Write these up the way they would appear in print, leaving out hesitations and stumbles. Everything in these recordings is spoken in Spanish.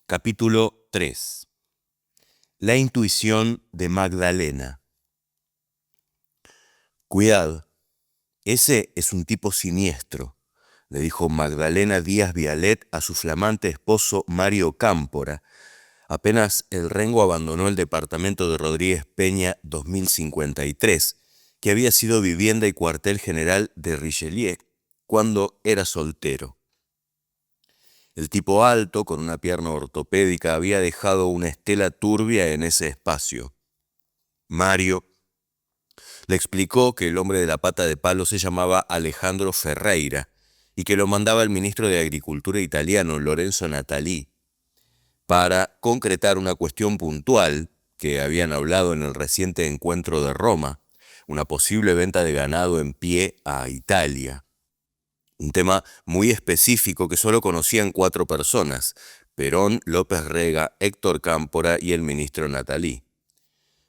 Capítulo 3. La intuición de Magdalena. Cuidado, ese es un tipo siniestro, le dijo Magdalena Díaz Vialet a su flamante esposo Mario Cámpora, apenas el Rengo abandonó el departamento de Rodríguez Peña 2053, que había sido vivienda y cuartel general de Richelieu cuando era soltero. El tipo alto, con una pierna ortopédica, había dejado una estela turbia en ese espacio. Mario le explicó que el hombre de la pata de palo se llamaba Alejandro Ferreira y que lo mandaba el ministro de Agricultura italiano, Lorenzo Natali, para concretar una cuestión puntual que habían hablado en el reciente encuentro de Roma, una posible venta de ganado en pie a Italia. Un tema muy específico que solo conocían 4 personas: Perón, López Rega, Héctor Cámpora y el ministro Natali.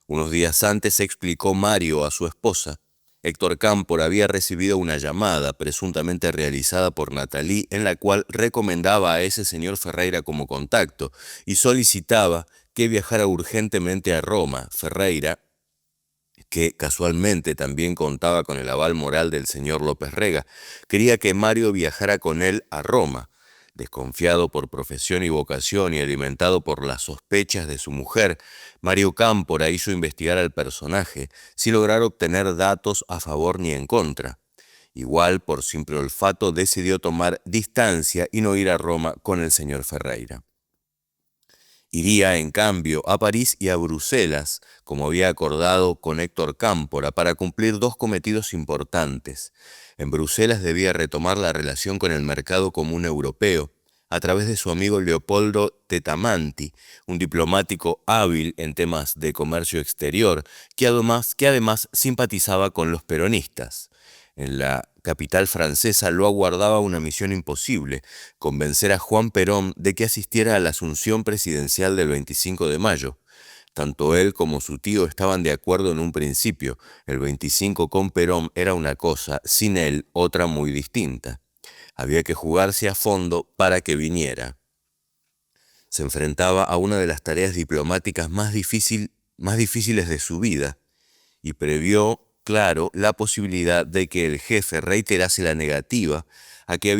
Unos días antes explicó Mario a su esposa. Héctor Cámpora había recibido una llamada presuntamente realizada por Natali en la cual recomendaba a ese señor Ferreira como contacto y solicitaba que viajara urgentemente a Roma. Ferreira, que casualmente también contaba con el aval moral del señor López Rega, quería que Mario viajara con él a Roma. Desconfiado por profesión y vocación y alimentado por las sospechas de su mujer, Mario Cámpora hizo investigar al personaje sin lograr obtener datos a favor ni en contra. Igual, por simple olfato, decidió tomar distancia y no ir a Roma con el señor Ferreira. Iría, en cambio, a París y a Bruselas, como había acordado con Héctor Cámpora, para cumplir 2 cometidos importantes. En Bruselas debía retomar la relación con el mercado común europeo, a través de su amigo Leopoldo Tetamanti, un diplomático hábil en temas de comercio exterior, que además simpatizaba con los peronistas. En la capital francesa lo aguardaba una misión imposible: convencer a Juan Perón de que asistiera a la asunción presidencial del 25 de mayo. Tanto él como su tío estaban de acuerdo en un principio: el 25 con Perón era una cosa, sin él otra muy distinta. Había que jugarse a fondo para que viniera. Se enfrentaba a una de las tareas diplomáticas más difíciles de su vida y previó, claro, la posibilidad de que el jefe reiterase la negativa a que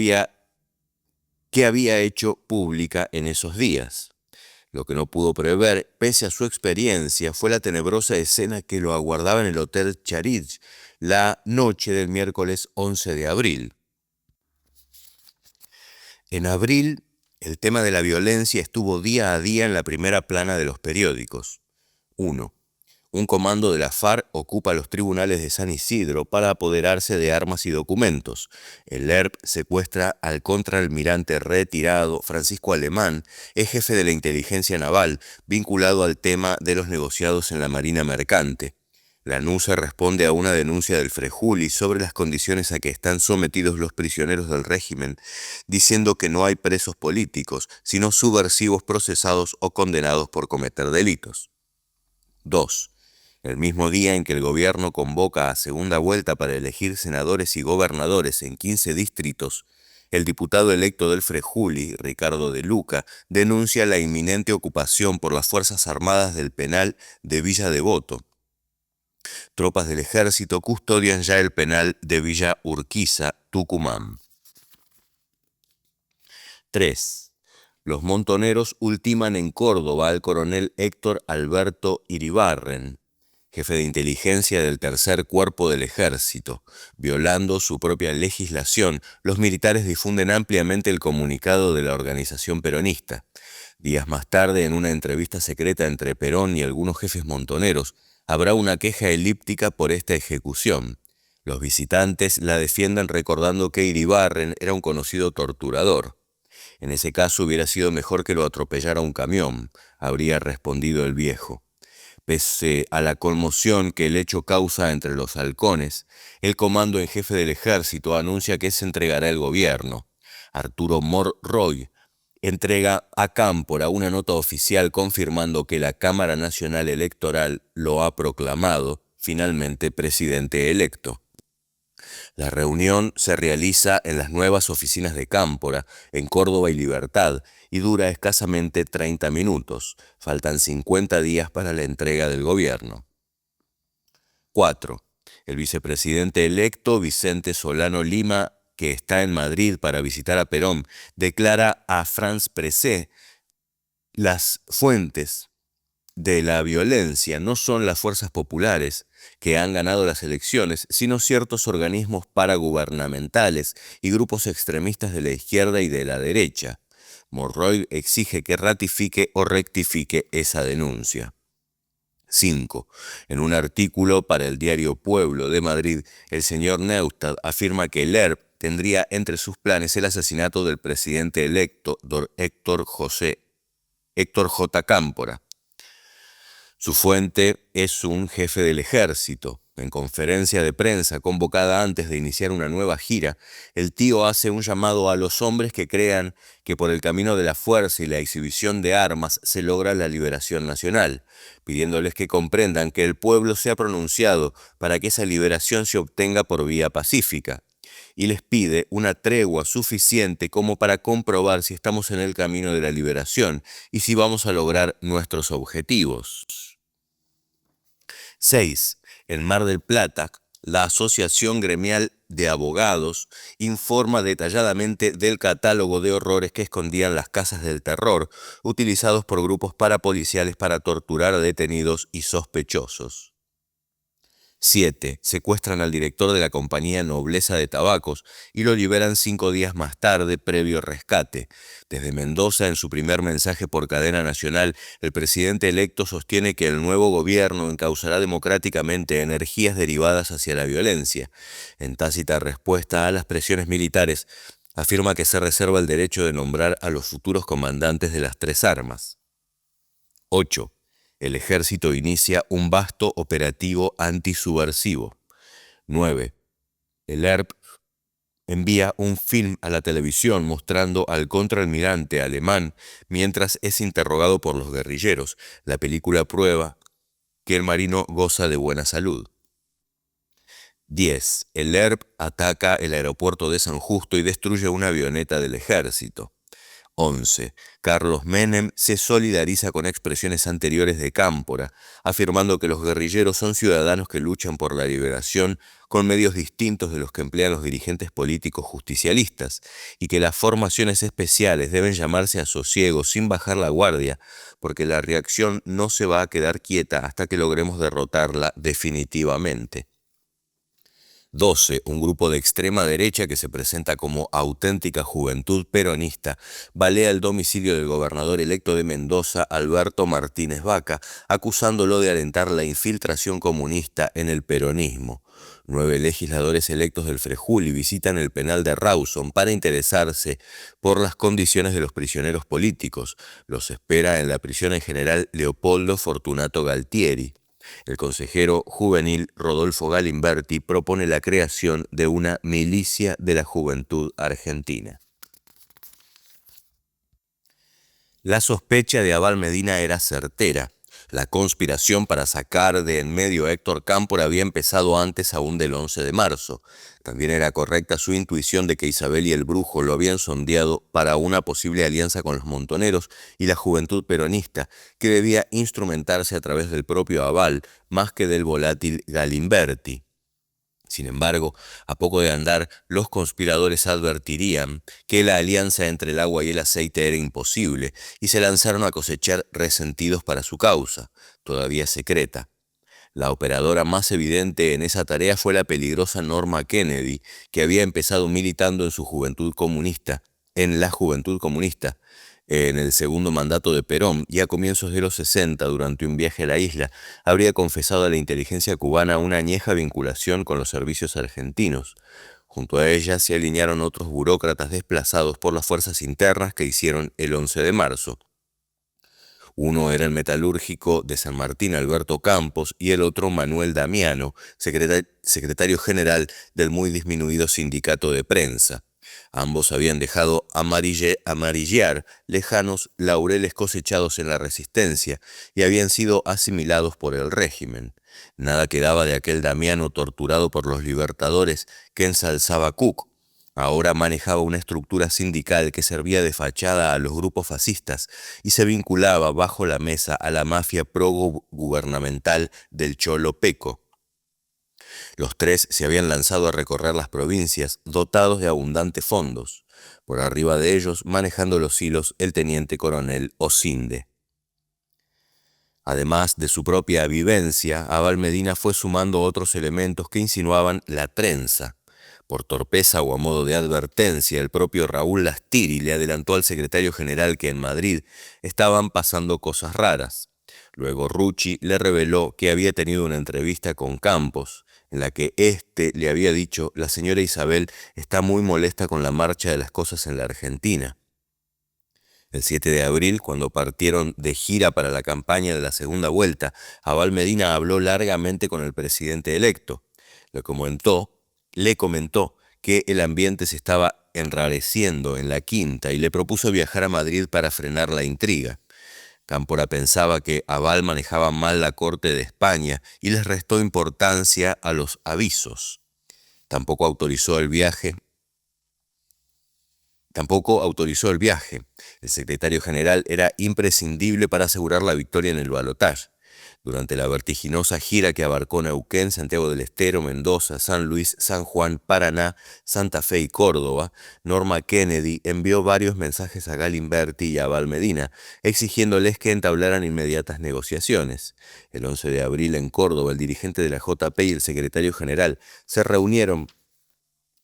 había hecho pública en esos días. Lo que no pudo prever, pese a su experiencia, fue la tenebrosa escena que lo aguardaba en el Hotel Charidge la noche del miércoles 11 de abril. En abril, el tema de la violencia estuvo día a día en la primera plana de los periódicos. 1. Un comando de la FARC ocupa los tribunales de San Isidro para apoderarse de armas y documentos. El ERP secuestra al contraalmirante retirado Francisco Alemán, es jefe de la inteligencia naval, vinculado al tema de los negociados en la Marina Mercante. La NUSA responde a una denuncia del Frejuli sobre las condiciones a que están sometidos los prisioneros del régimen, diciendo que no hay presos políticos, sino subversivos procesados o condenados por cometer delitos. 2. El mismo día en que el gobierno convoca a segunda vuelta para elegir senadores y gobernadores en 15 distritos, el diputado electo del Frejuli, Ricardo de Luca, denuncia la inminente ocupación por las Fuerzas Armadas del penal de Villa Devoto. Tropas del ejército custodian ya el penal de Villa Urquiza, Tucumán. 3. Los montoneros ultiman en Córdoba al coronel Héctor Alberto Iribarren, jefe de inteligencia del tercer cuerpo del ejército. Violando su propia legislación, los militares difunden ampliamente el comunicado de la organización peronista. Días más tarde, en una entrevista secreta entre Perón y algunos jefes montoneros, habrá una queja elíptica por esta ejecución. Los visitantes la defienden recordando que Iribarren era un conocido torturador. En ese caso hubiera sido mejor que lo atropellara un camión, habría respondido el viejo. Pese a la conmoción que el hecho causa entre los halcones, el comando en jefe del ejército anuncia que se entregará el gobierno. Arturo Monroy entrega a Cámpora una nota oficial confirmando que la Cámara Nacional Electoral lo ha proclamado finalmente presidente electo. La reunión se realiza en las nuevas oficinas de Cámpora, en Córdoba y Libertad, y dura escasamente 30 minutos. Faltan 50 días para la entrega del gobierno. 4. El vicepresidente electo Vicente Solano Lima, que está en Madrid para visitar a Perón, declara a France Presse: las fuentes de la violencia no son las fuerzas populares que han ganado las elecciones, sino ciertos organismos paragubernamentales y grupos extremistas de la izquierda y de la derecha. Monroy exige que ratifique o rectifique esa denuncia. 5. En un artículo para el diario Pueblo de Madrid, el señor Neustadt afirma que el ERP tendría entre sus planes el asesinato del presidente electo Héctor J. Cámpora. Su fuente es un jefe del ejército. En conferencia de prensa convocada antes de iniciar una nueva gira, el tío hace un llamado a los hombres que crean que por el camino de la fuerza y la exhibición de armas se logra la liberación nacional, pidiéndoles que comprendan que el pueblo se ha pronunciado para que esa liberación se obtenga por vía pacífica, y les pide una tregua suficiente como para comprobar si estamos en el camino de la liberación y si vamos a lograr nuestros objetivos. 6. En Mar del Plata, la Asociación Gremial de Abogados informa detalladamente del catálogo de horrores que escondían las casas del terror, utilizados por grupos parapoliciales para torturar a detenidos y sospechosos. 7. Secuestran al director de la compañía Nobleza de Tabacos y lo liberan 5 días más tarde, previo rescate. Desde Mendoza, en su primer mensaje por cadena nacional, el presidente electo sostiene que el nuevo gobierno encauzará democráticamente energías derivadas hacia la violencia. En tácita respuesta a las presiones militares, afirma que se reserva el derecho de nombrar a los futuros comandantes de las 3 armas. 8. El ejército inicia un vasto operativo antisubversivo. 9. El ERP envía un film a la televisión mostrando al contraalmirante alemán mientras es interrogado por los guerrilleros. La película prueba que el marino goza de buena salud. 10. El ERP ataca el aeropuerto de San Justo y destruye una avioneta del ejército. 11. Carlos Menem se solidariza con expresiones anteriores de Cámpora, afirmando que los guerrilleros son ciudadanos que luchan por la liberación con medios distintos de los que emplean los dirigentes políticos justicialistas, y que las formaciones especiales deben llamarse a sosiego sin bajar la guardia, porque la reacción no se va a quedar quieta hasta que logremos derrotarla definitivamente. 12. Un grupo de extrema derecha que se presenta como auténtica juventud peronista balea el domicilio del gobernador electo de Mendoza, Alberto Martínez Vaca, acusándolo de alentar la infiltración comunista en el peronismo. 9 legisladores electos del Frejuli visitan el penal de Rawson para interesarse por las condiciones de los prisioneros políticos. Los espera en la prisión en General Leopoldo Fortunato Galtieri. El consejero juvenil Rodolfo Galimberti propone la creación de una milicia de la juventud argentina. La sospecha de Abal Medina era certera. La conspiración para sacar de en medio a Héctor Cámpora había empezado antes aún del 11 de marzo. También era correcta su intuición de que Isabel y el Brujo lo habían sondeado para una posible alianza con los montoneros y la juventud peronista, que debía instrumentarse a través del propio Abal más que del volátil Galimberti. Sin embargo, a poco de andar, los conspiradores advertirían que la alianza entre el agua y el aceite era imposible y se lanzaron a cosechar resentidos para su causa, todavía secreta. La operadora más evidente en esa tarea fue la peligrosa Norma Kennedy, que había empezado militando en la Juventud Comunista, en el segundo mandato de Perón, y a comienzos de los 60, durante un viaje a la isla, habría confesado a la inteligencia cubana una añeja vinculación con los servicios argentinos. Junto a ella se alinearon otros burócratas desplazados por las fuerzas internas que hicieron el 11 de marzo. Uno era el metalúrgico de San Martín, Alberto Campos, y el otro Manuel Damiano, secretario general del muy disminuido sindicato de prensa. Ambos habían dejado amarillar lejanos laureles cosechados en la resistencia y habían sido asimilados por el régimen. Nada quedaba de aquel Damiano torturado por los libertadores que ensalzaba Cook. Ahora manejaba una estructura sindical que servía de fachada a los grupos fascistas y se vinculaba bajo la mesa a la mafia pro-gubernamental del Cholo Peco. Los tres se habían lanzado a recorrer las provincias dotados de abundantes fondos. Por arriba de ellos, manejando los hilos, el teniente coronel Osinde. Además de su propia vivencia, Abal Medina fue sumando otros elementos que insinuaban la trenza. Por torpeza o a modo de advertencia, el propio Raúl Lastiri le adelantó al secretario general que en Madrid estaban pasando cosas raras. Luego Rucci le reveló que había tenido una entrevista con Campos, en la que éste le había dicho: la señora Isabel está muy molesta con la marcha de las cosas en la Argentina. El 7 de abril, cuando partieron de gira para la campaña de la segunda vuelta, Abal Medina habló largamente con el presidente electo. Le comentó que el ambiente se estaba enrareciendo en la Quinta y le propuso viajar a Madrid para frenar la intriga. Cámpora pensaba que Abal manejaba mal la corte de España y les restó importancia a los avisos. Tampoco autorizó el viaje. El secretario general era imprescindible para asegurar la victoria en el balotaje. Durante la vertiginosa gira que abarcó Neuquén, Santiago del Estero, Mendoza, San Luis, San Juan, Paraná, Santa Fe y Córdoba, Norma Kennedy envió varios mensajes a Galimberti y a Abal Medina, exigiéndoles que entablaran inmediatas negociaciones. El 11 de abril en Córdoba, el dirigente de la JP y el secretario general se reunieron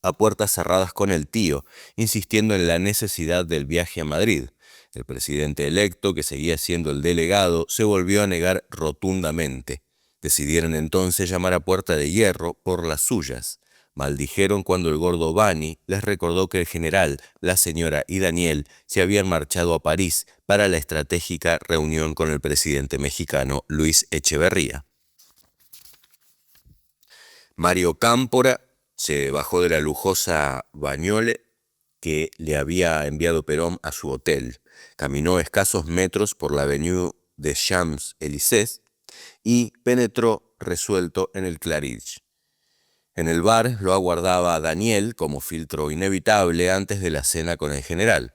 a puertas cerradas con el tío, insistiendo en la necesidad del viaje a Madrid. El presidente electo, que seguía siendo el delegado, se volvió a negar rotundamente. Decidieron entonces llamar a Puerta de Hierro por las suyas. Maldijeron cuando el gordo Bani les recordó que el general, la señora y Daniel se habían marchado a París para la estratégica reunión con el presidente mexicano Luis Echeverría. Mario Cámpora se bajó de la lujosa bagnole que le había enviado Perón a su hotel. Caminó escasos metros por la avenue des Champs-Élysées y penetró resuelto en el Claridge. En el bar lo aguardaba Daniel como filtro inevitable antes de la cena con el general.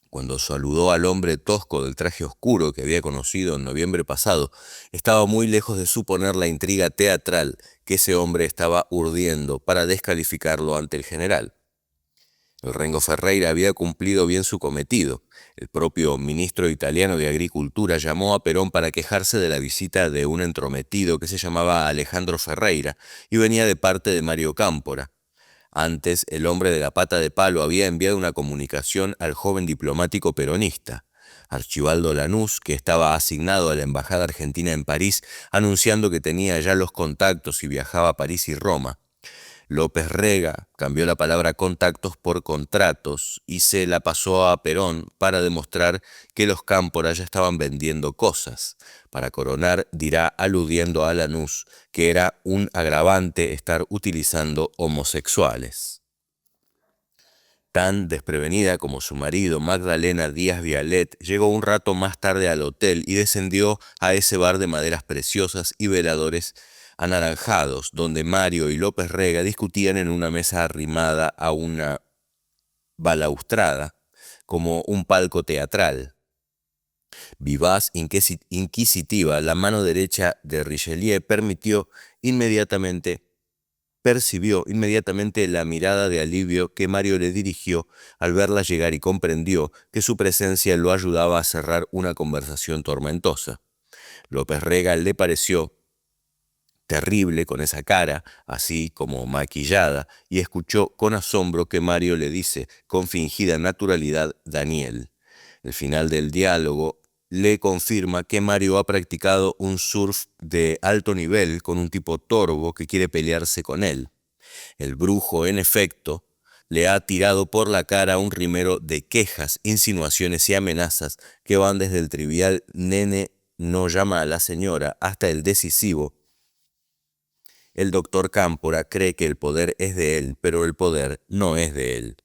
Cuando saludó al hombre tosco del traje oscuro que había conocido en noviembre pasado, estaba muy lejos de suponer la intriga teatral que ese hombre estaba urdiendo para descalificarlo ante el general. El Rengo Ferreira había cumplido bien su cometido. El propio ministro italiano de Agricultura llamó a Perón para quejarse de la visita de un entrometido que se llamaba Alejandro Ferreira y venía de parte de Mario Cámpora. Antes, el hombre de la pata de palo había enviado una comunicación al joven diplomático peronista, Archibaldo Lanús, que estaba asignado a la embajada argentina en París, anunciando que tenía ya los contactos y viajaba a París y Roma. López Rega cambió la palabra contactos por contratos y se la pasó a Perón para demostrar que los Cámpora ya estaban vendiendo cosas. Para coronar, dirá, aludiendo a Lanús, que era un agravante estar utilizando homosexuales. Tan desprevenida como su marido, Magdalena Díaz Vialet llegó un rato más tarde al hotel y descendió a ese bar de maderas preciosas y veladores anaranjados, donde Mario y López Rega discutían en una mesa arrimada a una balaustrada, como un palco teatral. Vivaz, inquisitiva, la mano derecha de Richelieu percibió inmediatamente la mirada de alivio que Mario le dirigió al verla llegar y comprendió que su presencia lo ayudaba a cerrar una conversación tormentosa. López Rega le pareció terrible con esa cara, así como maquillada, y escuchó con asombro que Mario le dice, con fingida naturalidad, Daniel. El final del diálogo le confirma que Mario ha practicado un surf de alto nivel con un tipo torvo que quiere pelearse con él. El brujo, en efecto, le ha tirado por la cara un rimero de quejas, insinuaciones y amenazas que van desde el trivial nene no llama a la señora hasta el decisivo. El doctor Cámpora cree que el poder es de él, pero el poder no es de él.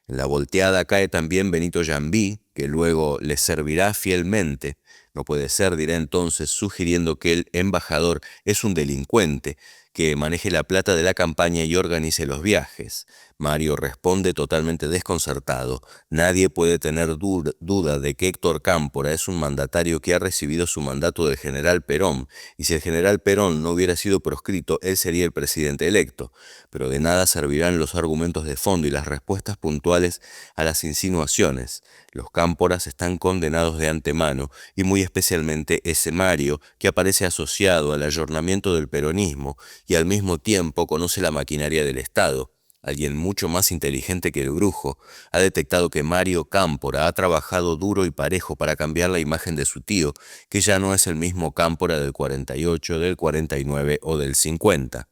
En la volteada cae también Benito Jambí, que luego le servirá fielmente. No puede ser, dirá entonces, sugiriendo que el embajador es un delincuente, que maneje la plata de la campaña y organice los viajes. Mario responde totalmente desconcertado. Nadie puede tener duda de que Héctor Cámpora es un mandatario que ha recibido su mandato del general Perón, y si el general Perón no hubiera sido proscrito, él sería el presidente electo. Pero de nada servirán los argumentos de fondo y las respuestas puntuales a las insinuaciones. Los Cámporas están condenados de antemano, y muy especialmente ese Mario, que aparece asociado al ayornamiento del peronismo y al mismo tiempo conoce la maquinaria del Estado. Alguien mucho más inteligente que el brujo ha detectado que Mario Cámpora ha trabajado duro y parejo para cambiar la imagen de su tío, que ya no es el mismo Cámpora del 48, del 49 o del 50.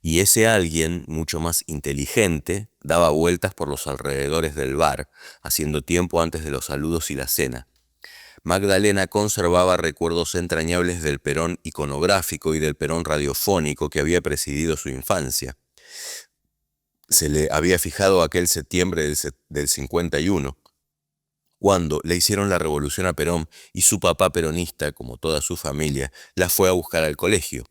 Y ese alguien, mucho más inteligente, daba vueltas por los alrededores del bar, haciendo tiempo antes de los saludos y la cena. Magdalena conservaba recuerdos entrañables del Perón iconográfico y del Perón radiofónico que había presidido su infancia. Se le había fijado aquel septiembre del 51, cuando le hicieron la revolución a Perón y su papá peronista, como toda su familia, la fue a buscar al colegio.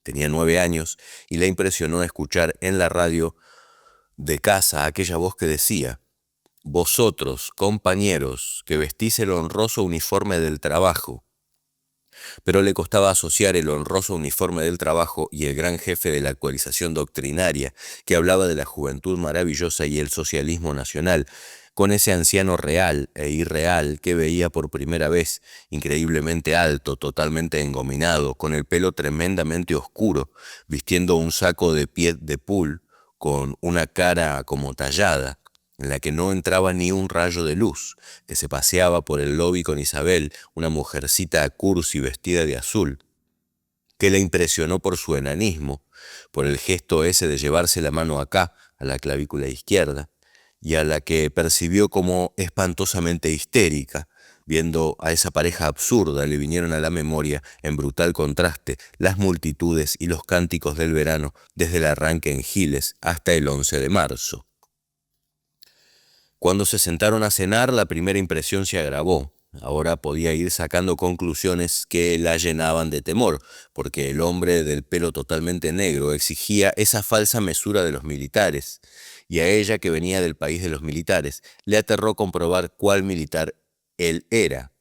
Tenía 9 años y le impresionó escuchar en la radio de casa aquella voz que decía: «Vosotros, compañeros, que vestís el honroso uniforme del trabajo». Pero le costaba asociar el honroso uniforme del trabajo y el gran jefe de la actualización doctrinaria, que hablaba de la juventud maravillosa y el socialismo nacional, con ese anciano real e irreal que veía por primera vez, increíblemente alto, totalmente engominado, con el pelo tremendamente oscuro, vistiendo un saco de pied de poule, con una cara como tallada, en la que no entraba ni un rayo de luz, que se paseaba por el lobby con Isabel, una mujercita cursi vestida de azul, que le impresionó por su enanismo, por el gesto ese de llevarse la mano acá, a la clavícula izquierda, y a la que percibió como espantosamente histérica. Viendo a esa pareja absurda, le vinieron a la memoria, en brutal contraste, las multitudes y los cánticos del verano, desde el arranque en Giles hasta el 11 de marzo. Cuando se sentaron a cenar, la primera impresión se agravó. Ahora podía ir sacando conclusiones que la llenaban de temor, porque el hombre del pelo totalmente negro exigía esa falsa mesura de los militares, y a ella, que venía del país de los militares, le aterró comprobar cuán militar él era.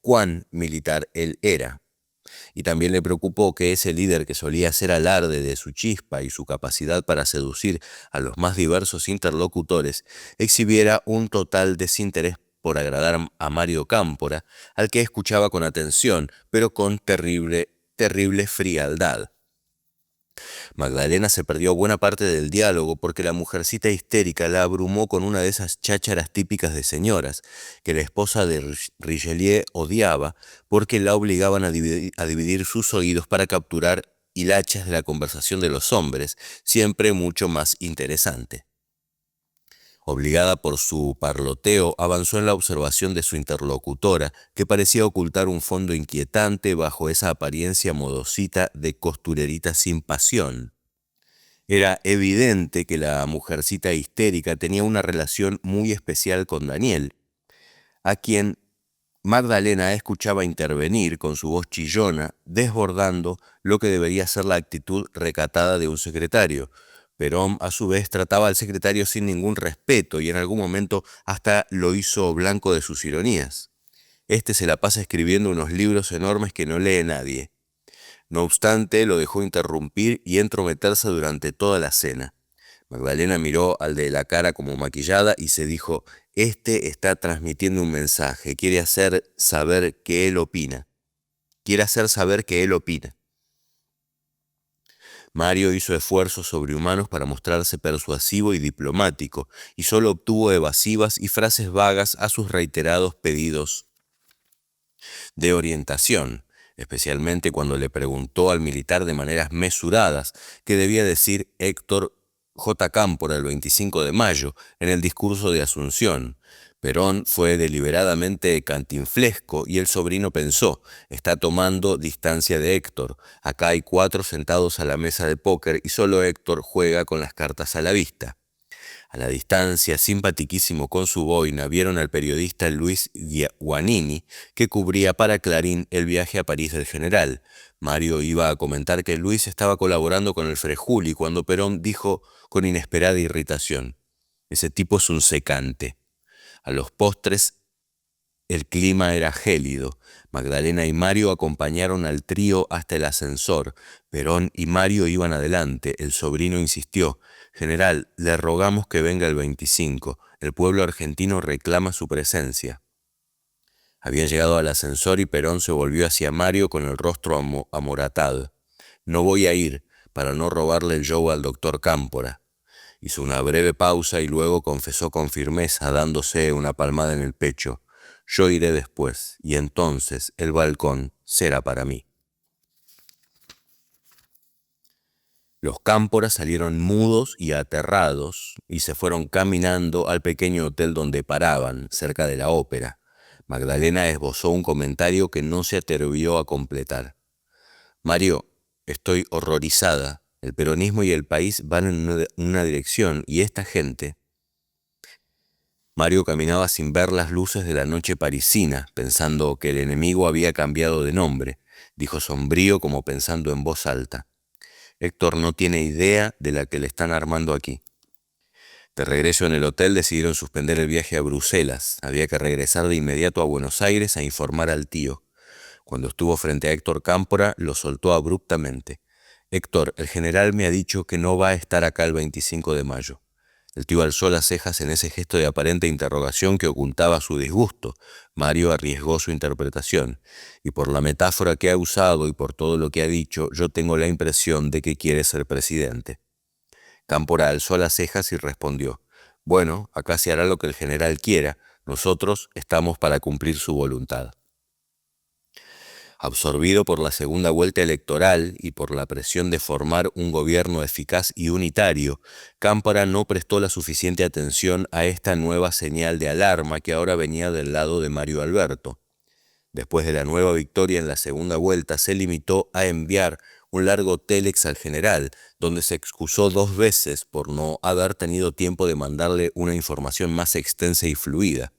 Y también le preocupó que ese líder que solía hacer alarde de su chispa y su capacidad para seducir a los más diversos interlocutores, exhibiera un total desinterés por agradar a Mario Cámpora, al que escuchaba con atención, pero con terrible frialdad. Magdalena se perdió buena parte del diálogo porque la mujercita histérica la abrumó con una de esas chácharas típicas de señoras, que la esposa de Richelieu odiaba porque la obligaban a dividir sus oídos para capturar hilachas de la conversación de los hombres, siempre mucho más interesante. Obligada por su parloteo, avanzó en la observación de su interlocutora, que parecía ocultar un fondo inquietante bajo esa apariencia modosita de costurerita sin pasión. Era evidente que la mujercita histérica tenía una relación muy especial con Daniel, a quien Magdalena escuchaba intervenir con su voz chillona, desbordando lo que debería ser la actitud recatada de un secretario. Perón, a su vez, trataba al secretario sin ningún respeto y en algún momento hasta lo hizo blanco de sus ironías. Este se la pasa escribiendo unos libros enormes que no lee nadie. No obstante, lo dejó interrumpir y entrometerse durante toda la cena. Magdalena miró al de la cara como maquillada y se dijo: «Este está transmitiendo un mensaje, quiere hacer saber que él opina. Mario hizo esfuerzos sobrehumanos para mostrarse persuasivo y diplomático, y solo obtuvo evasivas y frases vagas a sus reiterados pedidos de orientación, especialmente cuando le preguntó al militar de maneras mesuradas qué debía decir Héctor J. Cámpora el 25 de mayo en el discurso de Asunción. Perón fue deliberadamente cantinflesco y el sobrino pensó: está tomando distancia de Héctor. Acá hay 4 sentados a la mesa de póker y solo Héctor juega con las cartas a la vista. A la distancia, simpatiquísimo con su boina, vieron al periodista Luis Guanini, que cubría para Clarín el viaje a París del general. Mario iba a comentar que Luis estaba colaborando con el Frejuli cuando Perón dijo con inesperada irritación: «Ese tipo es un secante». A los postres, el clima era gélido. Magdalena y Mario acompañaron al trío hasta el ascensor. Perón y Mario iban adelante. El sobrino insistió: «General, le rogamos que venga el 25. El pueblo argentino reclama su presencia». Habían llegado al ascensor y Perón se volvió hacia Mario con el rostro amoratado. «No voy a ir, para no robarle el show al doctor Cámpora». Hizo una breve pausa y luego confesó con firmeza, dándose una palmada en el pecho: «Yo iré después, y entonces el balcón será para mí». Los Cámporas salieron mudos y aterrados y se fueron caminando al pequeño hotel donde paraban, cerca de la ópera. Magdalena esbozó un comentario que no se atrevió a completar. «Mario, estoy horrorizada. El peronismo y el país van en una dirección y esta gente...». Mario caminaba sin ver las luces de la noche parisina, pensando que el enemigo había cambiado de nombre. Dijo sombrío, como pensando en voz alta: «Héctor no tiene idea de la que le están armando aquí». De regreso en el hotel decidieron suspender el viaje a Bruselas. Había que regresar de inmediato a Buenos Aires a informar al tío. Cuando estuvo frente a Héctor Cámpora, lo soltó abruptamente: «Héctor, el general me ha dicho que no va a estar acá el 25 de mayo». El tío alzó las cejas en ese gesto de aparente interrogación que ocultaba su disgusto. Mario arriesgó su interpretación: «Y por la metáfora que ha usado y por todo lo que ha dicho, yo tengo la impresión de que quiere ser presidente». Cámpora alzó las cejas y respondió: «Bueno, acá se hará lo que el general quiera. Nosotros estamos para cumplir su voluntad». Absorbido por la segunda vuelta electoral y por la presión de formar un gobierno eficaz y unitario, Cámpora no prestó la suficiente atención a esta nueva señal de alarma que ahora venía del lado de Mario Alberto. Después de la nueva victoria en la segunda vuelta, se limitó a enviar un largo télex al general, donde se excusó 2 veces por no haber tenido tiempo de mandarle una información más extensa y fluida.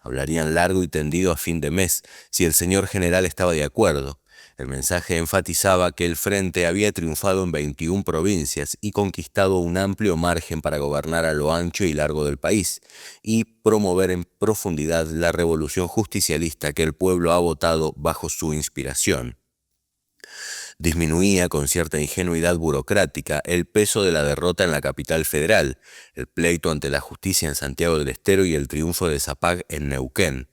Hablarían largo y tendido a fin de mes, si el señor general estaba de acuerdo. El mensaje enfatizaba que el Frente había triunfado en 21 provincias y conquistado un amplio margen para gobernar a lo ancho y largo del país, y promover en profundidad la revolución justicialista que el pueblo ha votado bajo su inspiración. Disminuía con cierta ingenuidad burocrática el peso de la derrota en la capital federal, el pleito ante la justicia en Santiago del Estero y el triunfo de Zapag en Neuquén.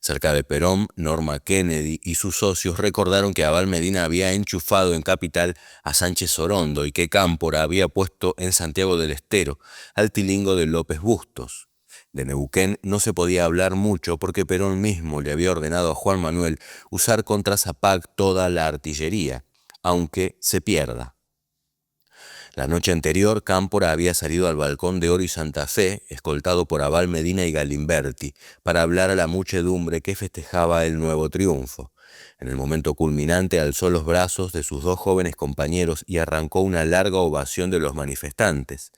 Cerca de Perón, Norma Kennedy y sus socios recordaron que Abal Medina había enchufado en Capital a Sánchez Orondo y que Cámpora había puesto en Santiago del Estero al tilingo de López Bustos. De Neuquén no se podía hablar mucho porque Perón mismo le había ordenado a Juan Manuel usar contra Zapag toda la artillería, aunque se pierda. La noche anterior, Cámpora había salido al balcón de Oro y Santa Fe, escoltado por Abal Medina y Galimberti, para hablar a la muchedumbre que festejaba el nuevo triunfo. En el momento culminante alzó los brazos de sus 2 jóvenes compañeros y arrancó una larga ovación de los manifestantes.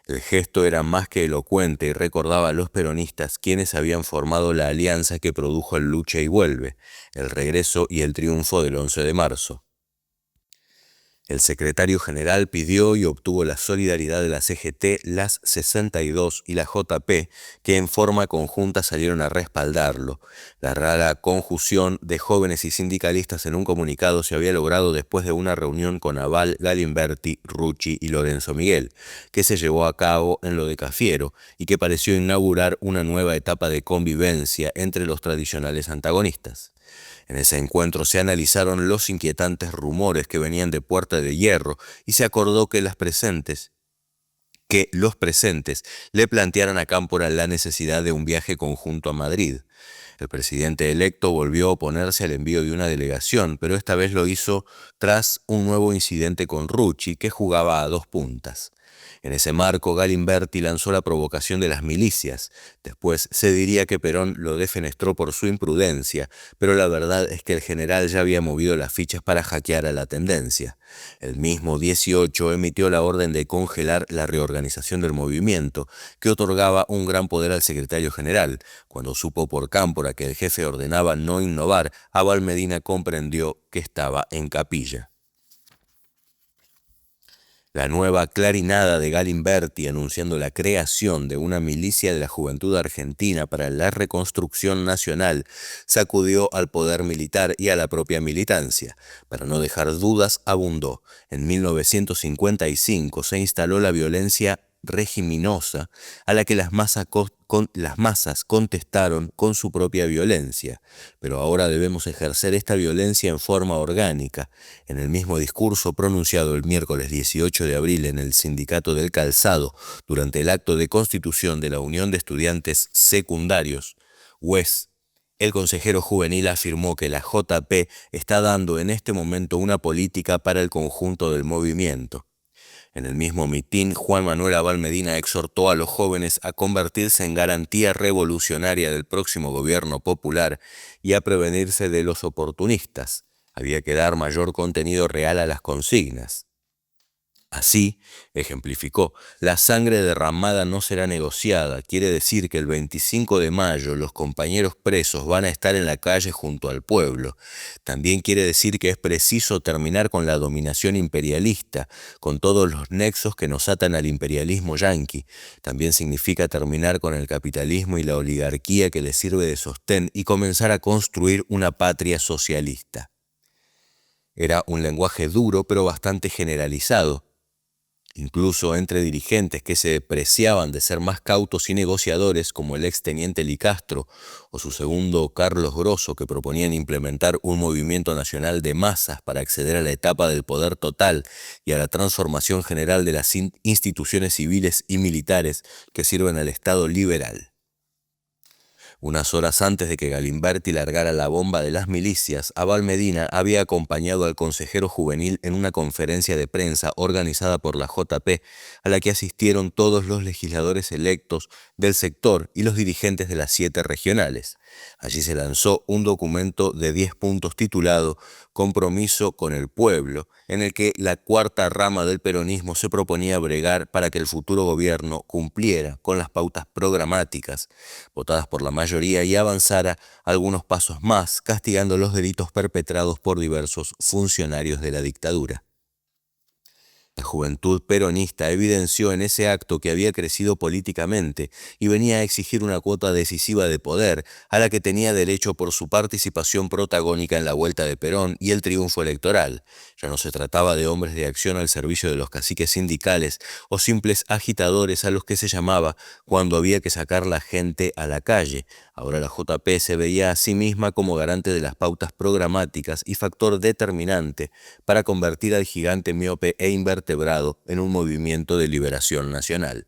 El gesto era más que elocuente y recordaba a los peronistas quienes habían formado la alianza que produjo el Lucha y Vuelve, el regreso y el triunfo del 11 de marzo. El secretario general pidió y obtuvo la solidaridad de la CGT, las 62 y la JP, que en forma conjunta salieron a respaldarlo. La rara conjunción de jóvenes y sindicalistas en un comunicado se había logrado después de una reunión con Abal, Galimberti, Rucci y Lorenzo Miguel, que se llevó a cabo en lo de Cafiero y que pareció inaugurar una nueva etapa de convivencia entre los tradicionales antagonistas. En ese encuentro se analizaron los inquietantes rumores que venían de Puerta de Hierro y se acordó que los presentes le plantearan a Cámpora la necesidad de un viaje conjunto a Madrid. El presidente electo volvió a oponerse al envío de una delegación, pero esta vez lo hizo tras un nuevo incidente con Rucci, que jugaba a dos puntas. En ese marco, Galimberti lanzó la provocación de las milicias. Después se diría que Perón lo defenestró por su imprudencia, pero la verdad es que el general ya había movido las fichas para hackear a la tendencia. El mismo 18 emitió la orden de congelar la reorganización del movimiento, que otorgaba un gran poder al secretario general. Cuando supo por Cámpora que el jefe ordenaba no innovar, Abal Medina comprendió que estaba en capilla. La nueva clarinada de Galimberti anunciando la creación de una milicia de la Juventud Argentina para la reconstrucción nacional sacudió al poder militar y a la propia militancia. Para no dejar dudas, abundó. En 1955 se instaló la violencia regiminosa a la que las masas contestaron con su propia violencia. Pero ahora debemos ejercer esta violencia en forma orgánica. En el mismo discurso pronunciado el miércoles 18 de abril en el Sindicato del Calzado, durante el acto de constitución de la Unión de Estudiantes Secundarios, UES, el consejero juvenil afirmó que la JP está dando en este momento una política para el conjunto del movimiento. En el mismo mitin, Juan Manuel Abal Medina exhortó a los jóvenes a convertirse en garantía revolucionaria del próximo gobierno popular y a prevenirse de los oportunistas. Había que dar mayor contenido real a las consignas. Así, ejemplificó, la sangre derramada no será negociada. Quiere decir que el 25 de mayo los compañeros presos van a estar en la calle junto al pueblo. También quiere decir que es preciso terminar con la dominación imperialista, con todos los nexos que nos atan al imperialismo yanqui. También significa terminar con el capitalismo y la oligarquía que le sirve de sostén y comenzar a construir una patria socialista. Era un lenguaje duro pero bastante generalizado, incluso entre dirigentes que se preciaban de ser más cautos y negociadores, como el exteniente Licastro o su segundo Carlos Grosso, que proponían implementar un movimiento nacional de masas para acceder a la etapa del poder total y a la transformación general de las instituciones civiles y militares que sirven al Estado liberal. Unas horas antes de que Galimberti largara la bomba de las milicias, Abal Medina había acompañado al consejero juvenil en una conferencia de prensa organizada por la JP, a la que asistieron todos los legisladores electos del sector y los dirigentes de las 7 regionales. Allí se lanzó un documento de 10 puntos titulado Compromiso con el Pueblo, en el que la cuarta rama del peronismo se proponía bregar para que el futuro gobierno cumpliera con las pautas programáticas votadas por la mayoría y avanzara algunos pasos más, castigando los delitos perpetrados por diversos funcionarios de la dictadura. La juventud peronista evidenció en ese acto que había crecido políticamente y venía a exigir una cuota decisiva de poder, a la que tenía derecho por su participación protagónica en la vuelta de Perón y el triunfo electoral. Ya no se trataba de hombres de acción al servicio de los caciques sindicales o simples agitadores a los que se llamaba cuando había que sacar la gente a la calle. Ahora la JP se veía a sí misma como garante de las pautas programáticas y factor determinante para convertir al gigante miope e invertebrado en un movimiento de liberación nacional.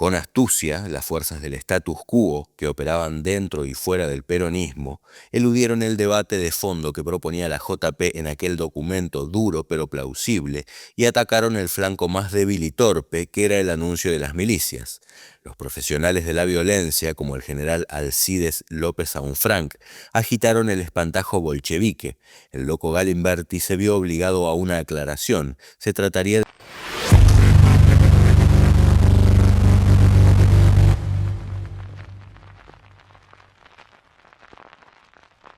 Con astucia, las fuerzas del status quo, que operaban dentro y fuera del peronismo, eludieron el debate de fondo que proponía la JP en aquel documento duro pero plausible y atacaron el flanco más débil y torpe, que era el anuncio de las milicias. Los profesionales de la violencia, como el general Alcides López Aunfranc, agitaron el espantajo bolchevique. El loco Galimberti se vio obligado a una aclaración. Se trataría de